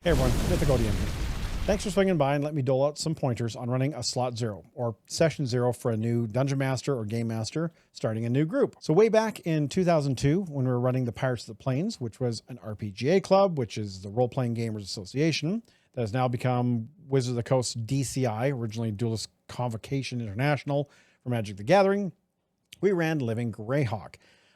Hey everyone, Mythical DM here. Thanks for swinging by and let me dole out some pointers on running a slot 0 or session 0 for a new dungeon master or game master starting a new group. So way back in 2002, when we were running the Pirates of the Plains, which was an RPGA club, which is the Role-Playing Gamers Association, that has now become Wizards of the Coast DCI, originally Duelist Convocation International for Magic the Gathering, we ran Living Greyhawk.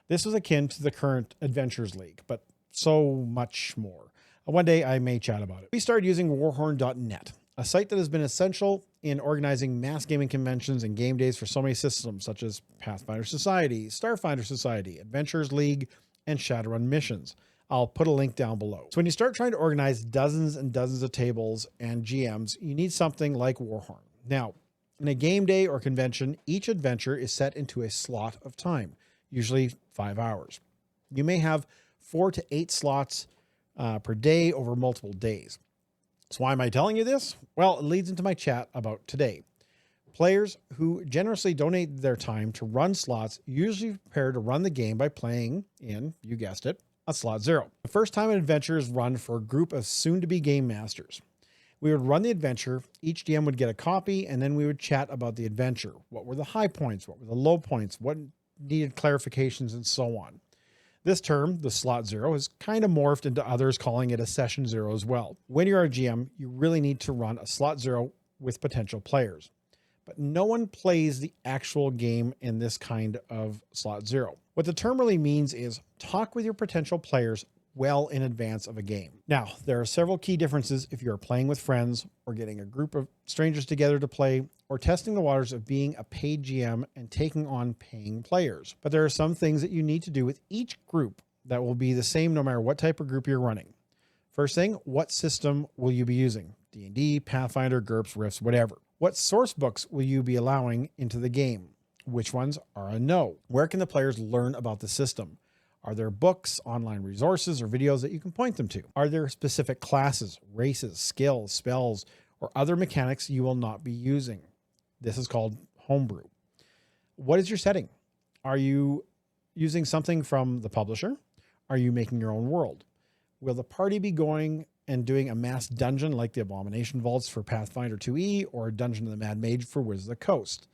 This was akin to the current Adventures League, but so much more. One day I may chat about it. We started using warhorn.net, a site that has been essential in organizing mass gaming conventions and game days for so many systems such as Pathfinder Society, Starfinder Society, Adventures League, and Shadowrun missions. I'll put a link down below. So when you start trying to organize dozens and dozens of tables and GMs, you need something like Warhorn. Now, in a game day or convention, each adventure is set into a slot of time, usually 5 hours. You may have 4 to 8 slots per day over multiple days. So why am I telling you this? Well, it leads into my chat about today. Players who generously donate their time to run slots usually prepare to run the game by playing in, you guessed it, a slot 0. The first time an adventure is run for a group of soon-to-be game masters. We would run the adventure, each DM would get a copy, and then we would chat about the adventure. What were the high points? What were the low points? What needed clarifications, and so on. This term, the slot 0, has kind of morphed into others calling it a session 0 as well. When you're a GM, you really need to run a slot 0 with potential players. But no one plays the actual game in this kind of slot 0. What the term really means is talk with your potential players well in advance of a game. Now, there are several key differences if you're playing with friends or getting a group of strangers together to play or testing the waters of being a paid GM and taking on paying players. But there are some things that you need to do with each group that will be the same no matter what type of group you're running. First thing, what system will you be using? D&D, Pathfinder, GURPS, Rifts, whatever. What source books will you be allowing into the game? Which ones are a no? Where can the players learn about the system? Are there books, online resources, or videos that you can point them to? Are there specific classes, races, skills, spells, or other mechanics you will not be using? This is called Homebrew. What is your setting? Are you using something from the publisher? Are you making your own world? Will the party be going and doing a mass dungeon like the Abomination Vaults for Pathfinder 2e or a Dungeon of the Mad Mage for Wizards of the Coast?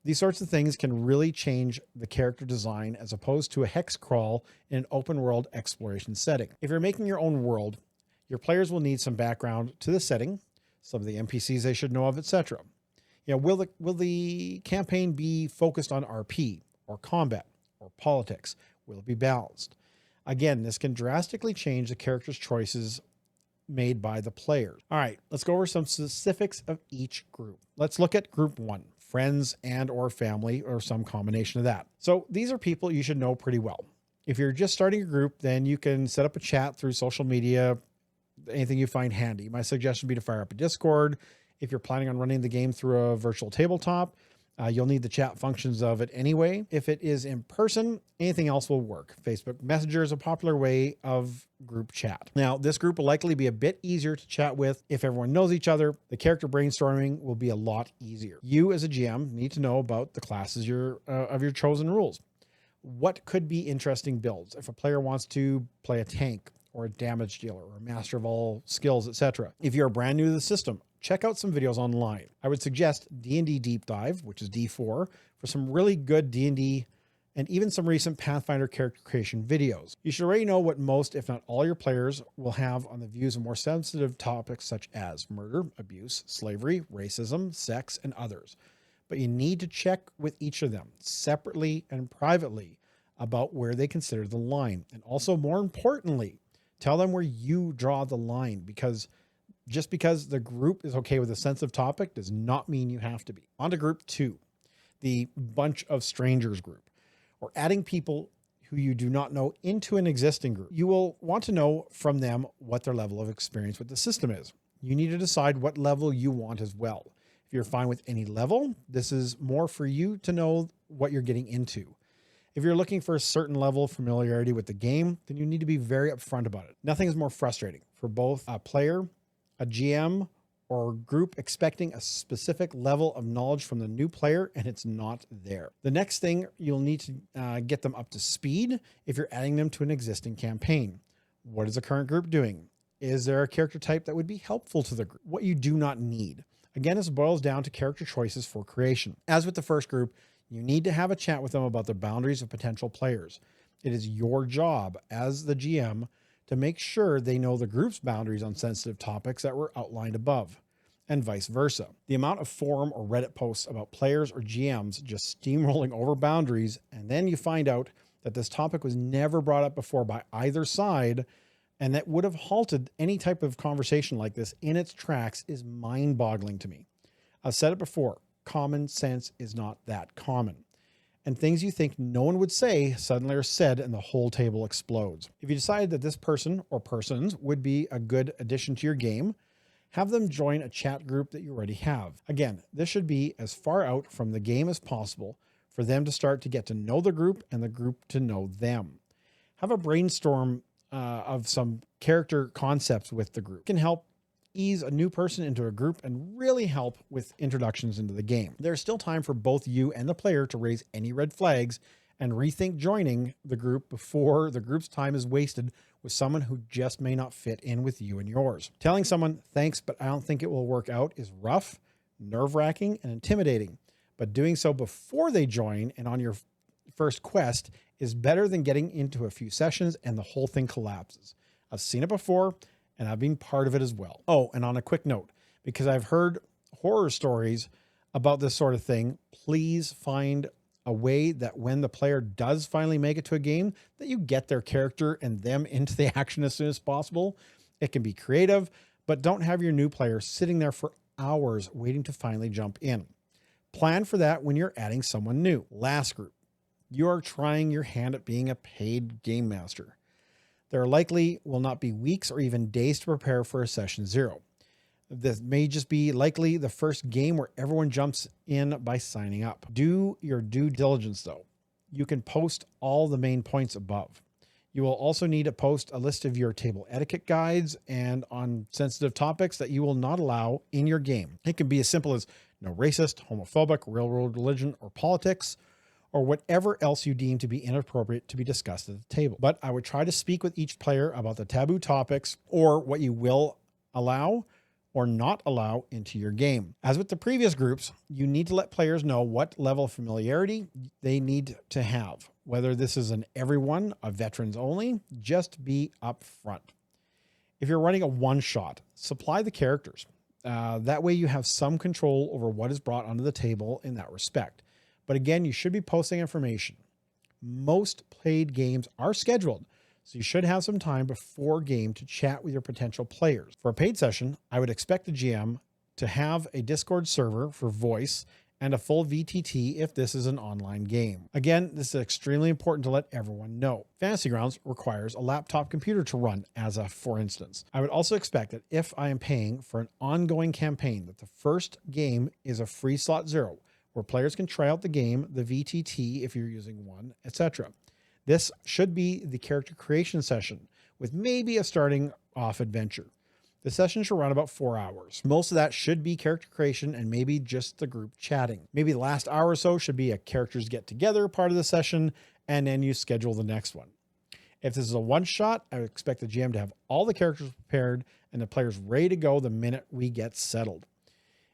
These sorts of things can really change the character design as opposed to a hex crawl in an open world exploration setting. If you're making your own world, your players will need some background to the setting, some of the NPCs they should know of, etc. Will the campaign be focused on RP or combat or politics? Will it be balanced? Again, this can drastically change the character's choices made by the players. All right, let's go over some specifics of each group. Let's look at group 1. Friends and or family or some combination of that. So these are people you should know pretty well. If you're just starting a group, then you can set up a chat through social media, anything you find handy. My suggestion would be to fire up a Discord. If you're planning on running the game through a virtual tabletop, you'll need the chat functions of it anyway. If it is in person, anything else will work. Facebook Messenger is a popular way of group chat. Now, this group will likely be a bit easier to chat with. If everyone knows each other, the character brainstorming will be a lot easier. You as a GM need to know about the classes of your chosen rules. What could be interesting builds if a player wants to play a tank or a damage dealer or a master of all skills, etc. If you're brand new to the system, check out some videos online. I would suggest D&D Deep Dive, which is D4, for some really good D&D and even some recent Pathfinder character creation videos. You should already know what most, if not all, your players will have on the views of more sensitive topics such as murder, abuse, slavery, racism, sex, and others. But you need to check with each of them separately and privately about where they consider the line. And also, more importantly, tell them where you draw the line, because just because the group is okay with a sensitive topic does not mean you have to be. On to group 2, the bunch of strangers group, or adding people who you do not know into an existing group. You will want to know from them what their level of experience with the system is. You need to decide what level you want as well. If you're fine with any level, this is more for you to know what you're getting into. If you're looking for a certain level of familiarity with the game, then you need to be very upfront about it. Nothing is more frustrating for both a player, a GM, or group expecting a specific level of knowledge from the new player and it's not there. The next thing, you'll need to get them up to speed if you're adding them to an existing campaign. What is the current group doing? Is there a character type that would be helpful to the group? What you do not need. Again, this boils down to character choices for creation. As with the first group, you need to have a chat with them about the boundaries of potential players. It is your job as the GM to make sure they know the group's boundaries on sensitive topics that were outlined above, and vice versa. The amount of forum or Reddit posts about players or GMs just steamrolling over boundaries, and then you find out that this topic was never brought up before by either side, and that would have halted any type of conversation like this in its tracks, is mind-boggling to me. I've said it before, common sense is not that common. And things you think no one would say suddenly are said and the whole table explodes. If you decide that this person or persons would be a good addition to your game, have them join a chat group that you already have. Again, this should be as far out from the game as possible for them to start to get to know the group and the group to know them. Have a brainstorm of some character concepts with the group. It can help ease a new person into a group and really help with introductions into the game. There's still time for both you and the player to raise any red flags and rethink joining the group before the group's time is wasted with someone who just may not fit in with you and yours. Telling someone, thanks, but I don't think it will work out, is rough, nerve-wracking, and intimidating. But doing so before they join and on your first quest is better than getting into a few sessions and the whole thing collapses. I've seen it before, and I've been part of it as well. Oh, and on a quick note, because I've heard horror stories about this sort of thing, please find a way that when the player does finally make it to a game, that you get their character and them into the action as soon as possible. It can be creative, but don't have your new player sitting there for hours waiting to finally jump in. Plan for that when you're adding someone new. Last group, you are trying your hand at being a paid game master. There likely will not be weeks or even days to prepare for a session 0. This may just be likely the first game where everyone jumps in by signing up. Do your due diligence though. You can post all the main points above. You will also need to post a list of your table etiquette guides and on sensitive topics that you will not allow in your game. It can be as simple as no racist, homophobic, railroad religion, or politics, or whatever else you deem to be inappropriate to be discussed at the table. But I would try to speak with each player about the taboo topics or what you will allow or not allow into your game. As with the previous groups, you need to let players know what level of familiarity they need to have. Whether this is an everyone, a veterans only, just be upfront. If you're running a one-shot, supply the characters. That way you have some control over what is brought onto the table in that respect. But again, you should be posting information. Most played games are scheduled, so you should have some time before game to chat with your potential players. For a paid session, I would expect the GM to have a Discord server for voice and a full VTT if this is an online game. Again, this is extremely important to let everyone know. Fantasy Grounds requires a laptop computer to run for instance. I would also expect that if I am paying for an ongoing campaign, that the first game is a free slot 0, where players can try out the game, the VTT if you're using one, etc. This should be the character creation session with maybe a starting off adventure. The session should run about 4 hours. Most of that should be character creation and maybe just the group chatting. Maybe the last hour or so should be a characters get together part of the session, and then you schedule the next one. If this is a one shot, I would expect the GM to have all the characters prepared and the players ready to go the minute we get settled.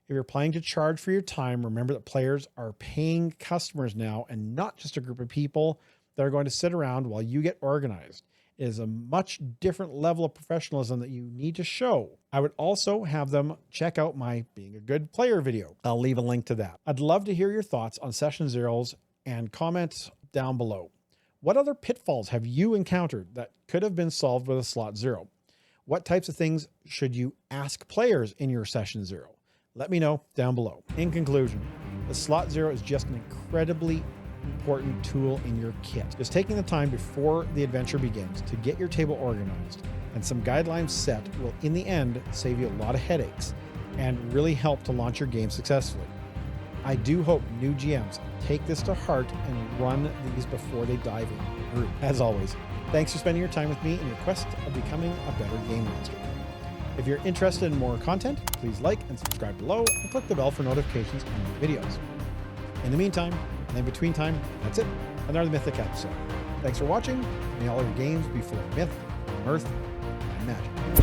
If you're planning to charge for your time, remember that players are paying customers now and not just a group of people that are going to sit around while you get organized. It is a much different level of professionalism that you need to show. I would also have them check out my Being a Good Player video. I'll leave a link to that. I'd love to hear your thoughts on session 0s and comments down below. What other pitfalls have you encountered that could have been solved with a slot 0? What types of things should you ask players in your session 0? Let me know down below. In conclusion, the slot 0 is just an incredibly important tool in your kit. Just taking the time before the adventure begins to get your table organized and some guidelines set will in the end save you a lot of headaches and really help to launch your game successfully. I do hope new GMs take this to heart and run these before they dive into the group. As always, thanks for spending your time with me in your quest of becoming a better game master. If you're interested in more content, please like and subscribe below and click the bell for notifications on new videos. In the meantime, and in between time, that's it. Another Mythic episode. Thanks for watching. May all your games be full of myth, mirth, and magic.